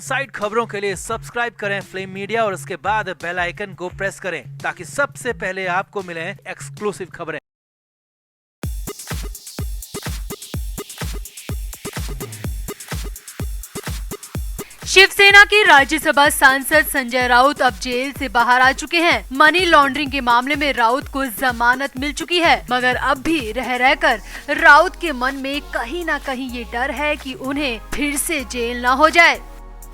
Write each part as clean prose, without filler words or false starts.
Side खबरों के लिए सब्सक्राइब करें फ्लेम मीडिया और उसके बाद बेल आइकन को प्रेस करें ताकि सबसे पहले आपको मिले एक्सक्लूसिव खबरें। शिवसेना के राज्यसभा सांसद संजय राउत अब जेल से बाहर आ चुके हैं। मनी लॉन्ड्रिंग के मामले में राउत को जमानत मिल चुकी है, मगर अब भी रह रहकर राउत के मन में कहीं न कहीं ये डर है कि उन्हें फिर से जेल न हो जाए।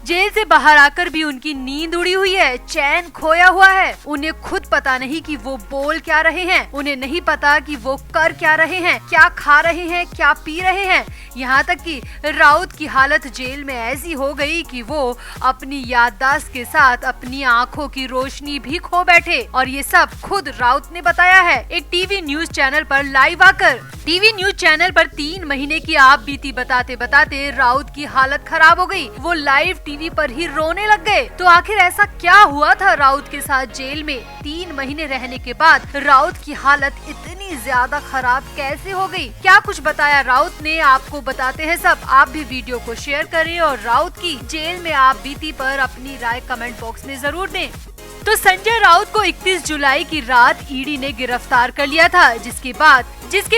जेल से बाहर आकर भी उनकी नींद उड़ी हुई है, चैन खोया हुआ है। उन्हें खुद पता नहीं कि वो बोल क्या रहे हैं, उन्हें नहीं पता कि वो कर क्या रहे हैं, क्या खा रहे हैं, क्या पी रहे हैं। यहाँ तक कि राउत की हालत जेल में ऐसी हो गई कि वो अपनी याददाश्त के साथ अपनी आंखों की रोशनी भी खो बैठे। और ये सब खुद राउत ने बताया है एक टीवी न्यूज चैनल पर लाइव आकर। टीवी न्यूज चैनल पर 3 महीने की आप बीती बताते बताते राउत की हालत खराब हो गई। वो लाइव टीवी पर ही रोने लग गए। तो आखिर ऐसा क्या हुआ था राउत के साथ जेल में? 3 महीने रहने के बाद राउत की हालत इतनी ज्यादा खराब कैसे हो गई? क्या कुछ बताया राउत ने, आपको बताते हैं सब। आप भी वीडियो को शेयर करें और राउत की जेल में आप बीती पर अपनी राय कमेंट बॉक्स में जरूर दें। तो संजय राउत को 31 जुलाई की रात ईडी ने गिरफ्तार कर लिया था, जिसके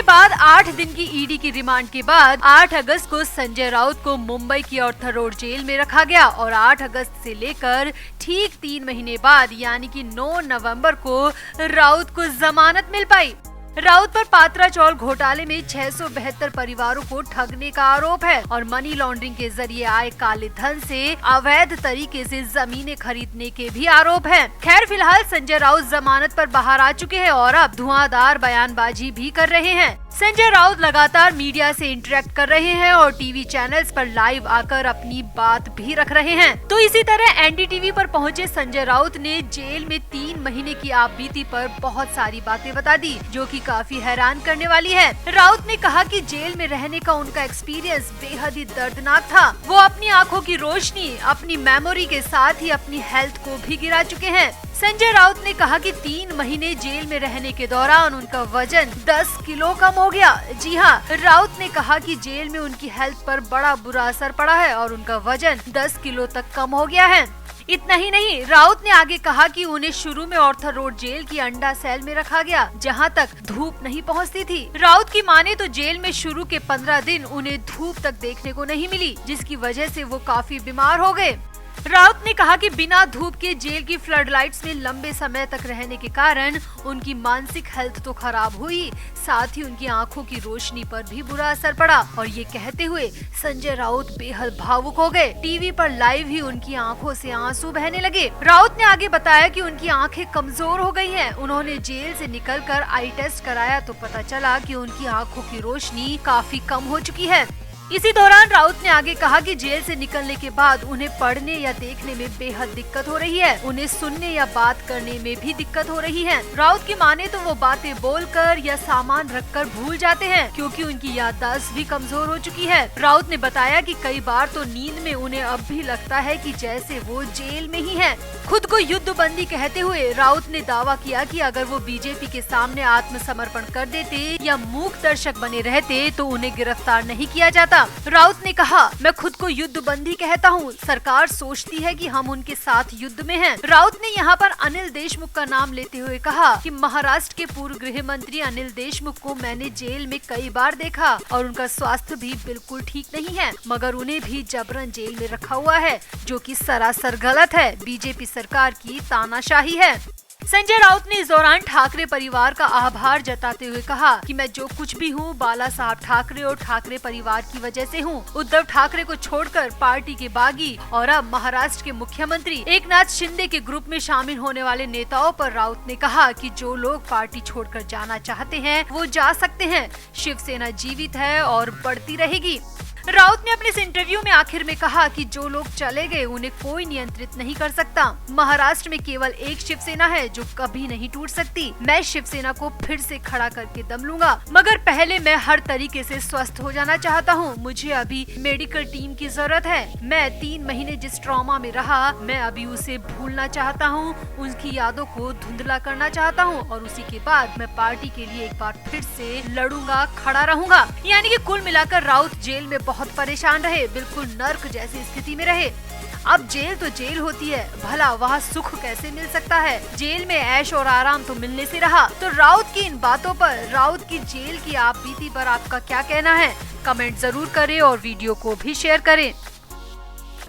बाद 8 दिन की ईडी की रिमांड के बाद 8 अगस्त को संजय राउत को मुंबई की ऑर्थर रोड जेल में रखा गया और 8 अगस्त से लेकर ठीक 3 महीने बाद यानी कि 9 नवंबर को राउत को जमानत मिल पाई। राउत पर पात्रा चौल घोटाले में 672 परिवारों को ठगने का आरोप है और मनी लॉन्ड्रिंग के जरिए आए काले धन से अवैध तरीके से जमीनें खरीदने के भी आरोप हैं। खैर फिलहाल संजय राउत जमानत पर बाहर आ चुके हैं और अब धुआंधार बयानबाजी भी कर रहे हैं। संजय राउत लगातार मीडिया से इंटरेक्ट कर रहे हैं और टीवी चैनल्स पर लाइव आकर अपनी बात भी रख रहे हैं। तो इसी तरह एनडीटीवी पर पहुंचे संजय राउत ने जेल में 3 महीने की आपबीती पर बहुत सारी बातें बता दी, जो कि काफी हैरान करने वाली है। राउत ने कहा कि जेल में रहने का उनका एक्सपीरियंस बेहद ही दर्दनाक था। वो अपनी आंखों की रोशनी, अपनी मेमोरी के साथ ही अपनी हेल्थ को भी गिरा चुके हैं। संजय राउत ने कहा कि 3 महीने जेल में रहने के दौरान उनका वजन 10 किलो कम हो गया। जी हाँ, राउत ने कहा कि जेल में उनकी हेल्थ पर बड़ा बुरा असर पड़ा है और उनका वजन 10 किलो तक कम हो गया है। इतना ही नहीं, राउत ने आगे कहा कि उन्हें शुरू में ऑर्थर रोड जेल की अंडा सेल में रखा गया, जहां तक धूप नहीं पहुंचती थी। राउत की माने तो जेल में शुरू के 15 दिन उन्हें धूप तक देखने को नहीं मिली, जिसकी वजह से वो काफी बीमार हो गए। राउत ने कहा कि बिना धूप के जेल की फ्लड लाइट्स में लंबे समय तक रहने के कारण उनकी मानसिक हेल्थ तो खराब हुई, साथ ही उनकी आंखों की रोशनी पर भी बुरा असर पड़ा। और ये कहते हुए संजय राउत बेहद भावुक हो गए। टीवी पर लाइव ही उनकी आंखों से आंसू बहने लगे। राउत ने आगे बताया कि उनकी आंखें कमजोर हो गई हैं। उन्होंने जेल से निकलकर आई टेस्ट कराया तो पता चला कि उनकी आंखों की रोशनी काफी कम हो चुकी है। इसी दौरान राउत ने आगे कहा कि जेल से निकलने के बाद उन्हें पढ़ने या देखने में बेहद दिक्कत हो रही है। उन्हें सुनने या बात करने में भी दिक्कत हो रही है। राउत की माने तो वो बातें बोलकर या सामान रखकर भूल जाते हैं, क्योंकि उनकी याददाश्त भी कमजोर हो चुकी है। राउत ने बताया कि कई बार तो नींद में उन्हें अब भी लगता है कि जैसे वो जेल में ही है। खुद को युद्धबंदी कहते हुए राउत ने दावा किया कि अगर वो बीजेपी के सामने आत्मसमर्पण कर देते या मूक दर्शक बने रहते तो उन्हें गिरफ्तार नहीं किया जाता। राउत ने कहा, मैं खुद को युद्धबंदी कहता हूँ। सरकार सोचती है कि हम उनके साथ युद्ध में हैं। राउत ने यहाँ पर अनिल देशमुख का नाम लेते हुए कहा कि महाराष्ट्र के पूर्व गृह मंत्री अनिल देशमुख को मैंने जेल में कई बार देखा और उनका स्वास्थ्य भी बिल्कुल ठीक नहीं है, मगर उन्हें भी जबरन जेल में रखा हुआ है, जो कि सरासर गलत है। बीजेपी सरकार की तानाशाही है। संजय राउत ने इस दौरान ठाकरे परिवार का आभार जताते हुए कहा कि मैं जो कुछ भी हूँ बाला साहब ठाकरे और ठाकरे परिवार की वजह से हूँ। उद्धव ठाकरे को छोड़कर पार्टी के बागी और अब महाराष्ट्र के मुख्यमंत्री एकनाथ शिंदे के ग्रुप में शामिल होने वाले नेताओं पर राउत ने कहा कि जो लोग पार्टी छोड़कर जाना चाहते हैं वो जा सकते हैं। शिवसेना जीवित है और बढ़ती रहेगी। राउत ने अपने इस इंटरव्यू में आखिर में कहा कि जो लोग चले गए उन्हें कोई नियंत्रित नहीं कर सकता। महाराष्ट्र में केवल एक शिवसेना है जो कभी नहीं टूट सकती। मैं शिवसेना को फिर से खड़ा करके दम लूंगा, मगर पहले मैं हर तरीके से स्वस्थ हो जाना चाहता हूँ। मुझे अभी मेडिकल टीम की जरूरत है। मैं 3 महीने जिस ट्रॉमा में रहा, मैं अभी उसे भूलना चाहता हूँ, उनकी यादों को धुंधला करना चाहता हूँ और उसी के बाद मैं पार्टी के लिए एक बार फिर से लड़ूंगा, खड़ा रहूंगा। यानी कि कुल मिलाकर राउत जेल में बहुत परेशान रहे, बिल्कुल नर्क जैसी स्थिति में रहे। अब जेल तो जेल होती है, भला वहाँ सुख कैसे मिल सकता है? जेल में ऐश और आराम तो मिलने से रहा। तो राउत की इन बातों पर, राउत की जेल की आप बीती पर आपका क्या कहना है? कमेंट जरूर करें और वीडियो को भी शेयर करें।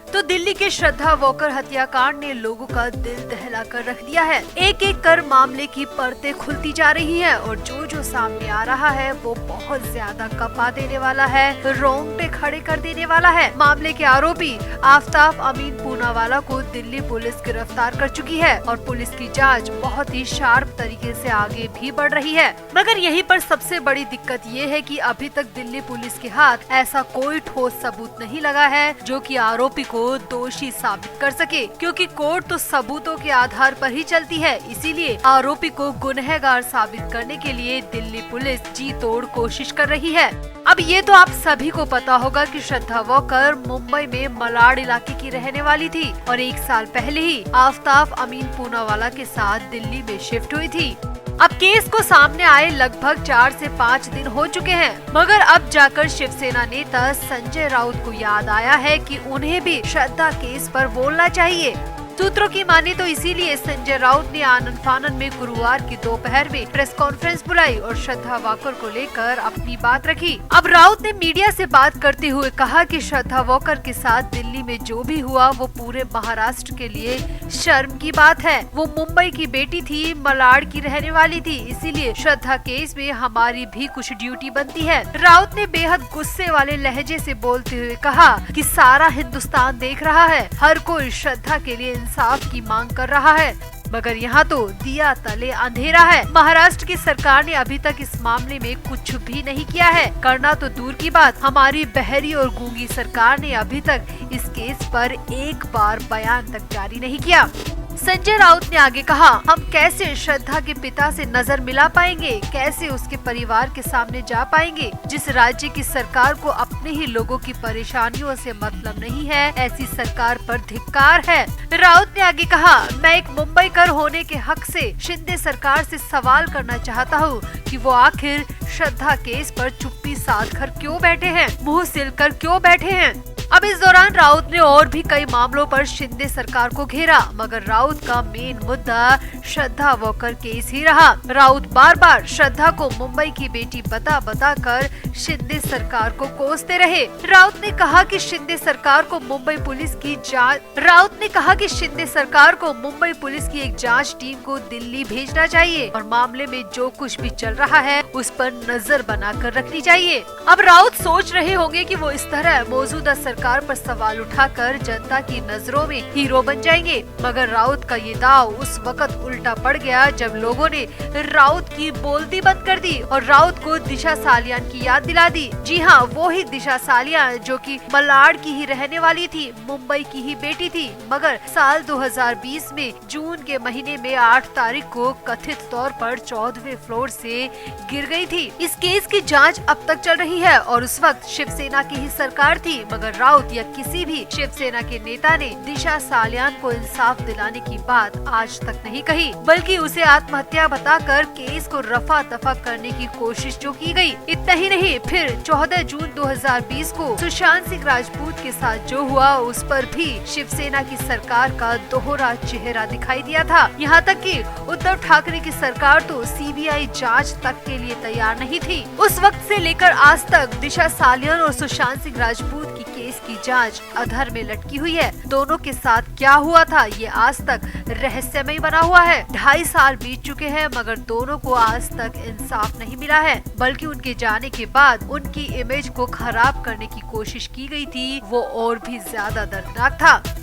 तो दिल्ली के श्रद्धा वॉकर हत्याकांड ने लोगों का दिल दहला कर रख दिया है। एक एक कर मामले की परतें खुलती जा रही हैं और जो जो सामने आ रहा है वो बहुत ज्यादा कपा देने वाला है, रोंगटे खड़े कर देने वाला है। मामले के आरोपी आफ्ताब अमीन पूनावाला को दिल्ली पुलिस गिरफ्तार कर चुकी है और पुलिस की जांच बहुत ही शार्प तरीके से आगे भी बढ़ रही है। मगर यहीं पर सबसे बड़ी दिक्कत ये है कि अभी तक दिल्ली पुलिस के हाथ ऐसा कोई ठोस सबूत नहीं लगा है जो कि आरोपी को दोषी साबित कर सके, क्योंकि कोर्ट तो सबूतों के आधार पर ही चलती है। इसीलिए आरोपी को गुनहगार साबित करने के लिए दिल्ली पुलिस जी तोड़ कोशिश कर रही है। अब ये तो आप सभी को पता होगा कि श्रद्धा वॉकर मुंबई में मलाड इलाके की रहने वाली थी और 1 साल पहले ही आफ्ताब अमीन पूनावाला के साथ दिल्ली में शिफ्ट हुई थी। अब केस को सामने आए लगभग 4 से 5 दिन हो चुके हैं, मगर अब जाकर शिवसेना नेता संजय राउत को याद आया है कि उन्हें भी श्रद्धा केस पर बोलना चाहिए। सूत्रों की माने तो इसीलिए संजय राउत ने आनन फानन में गुरुवार की दोपहर में प्रेस कॉन्फ्रेंस बुलाई और श्रद्धा वॉकर को लेकर अपनी बात रखी। अब राउत ने मीडिया से बात करते हुए कहा कि श्रद्धा वॉकर के साथ दिल्ली में जो भी हुआ वो पूरे महाराष्ट्र के लिए शर्म की बात है। वो मुंबई की बेटी थी, मलाड की रहने वाली थी, इसीलिए श्रद्धा केस में हमारी भी कुछ ड्यूटी बनती है। राउत ने बेहद गुस्से वाले लहजे से बोलते हुए कहा कि सारा हिंदुस्तान देख रहा है, हर कोई श्रद्धा के लिए इंसाफ की मांग कर रहा है, मगर यहाँ तो दिया तले अंधेरा है। महाराष्ट्र की सरकार ने अभी तक इस मामले में कुछ भी नहीं किया है। करना तो दूर की बात, हमारी बहरी और गूंगी सरकार ने अभी तक इस केस पर एक बार बयान तक जारी नहीं किया। संजय राउत ने आगे कहा, हम कैसे श्रद्धा के पिता से नजर मिला पाएंगे, कैसे उसके परिवार के सामने जा पाएंगे? जिस राज्य की सरकार को अपने ही लोगों की परेशानियों से मतलब नहीं है, ऐसी सरकार पर धिक्कार है। राउत ने आगे कहा, मैं एक मुंबईकर होने के हक से शिंदे सरकार से सवाल करना चाहता हूँ कि वो आखिर श्रद्धा केस पर चुप्पी साध कर क्यों बैठे हैं, मुँह सिलकर क्यों बैठे हैं? अब इस दौरान राउत ने और भी कई मामलों पर शिंदे सरकार को घेरा, मगर राउत का मेन मुद्दा श्रद्धा वॉकर केस ही रहा। राउत बार बार श्रद्धा को मुंबई की बेटी बता कर शिंदे सरकार को कोसते रहे। राउत ने कहा कि शिंदे सरकार को मुंबई पुलिस की एक जांच टीम को दिल्ली भेजना चाहिए और मामले में जो कुछ भी चल रहा है उस पर नजर बनाकर रखनी चाहिए। अब राउत सोच रहे होंगे कि वो इस तरह मौजूदा सरकार पर सवाल उठाकर जनता की नजरों में हीरो बन जाएंगे, मगर राउत का ये दाव उस वक्त उल्टा पड़ गया जब लोगों ने राउत की बोलती बंद कर दी और राउत को दिशा सालियान की याद दिला दी। जी हाँ, वो ही दिशा सालियान जो कि मलाड की ही रहने वाली थी, मुंबई की ही बेटी थी, मगर साल 2020 में जून के महीने में 8 तारीख को कथित तौर पर 14वें फ्लोर से गिर गई थी। इस केस की जांच अब तक चल रही है और उस वक्त शिवसेना की ही सरकार थी, मगर राउत या किसी भी शिवसेना के नेता ने दिशा सालियान को इंसाफ दिलाने की बात आज तक नहीं कही, बल्कि उसे आत्महत्या बताकर केस को रफा दफा करने की कोशिश जो की गई। इतना ही नहीं, फिर 14 जून 2020 को सुशांत सिंह राजपूत के साथ जो हुआ उस पर भी शिवसेना की सरकार का दोहरा चेहरा दिखाई दिया था। यहाँ तक कि उद्धव ठाकरे की सरकार तो सीबीआई जांच तक के लिए तैयार नहीं थी। उस वक्त से लेकर आज तक दिशा सालियान और सुशांत सिंह राजपूत की केस की जांच अधर में लटकी हुई है। दोनों के साथ क्या हुआ था ये आज तक रहस्यमय बना हुआ है। 2.5 साल बीत चुके हैं मगर दोनों को आज तक इंसाफ नहीं मिला है, बल्कि उनके जाने के बाद उनकी इमेज को खराब करने की कोशिश की गई थी, वो और भी ज्यादा दर्दनाक था।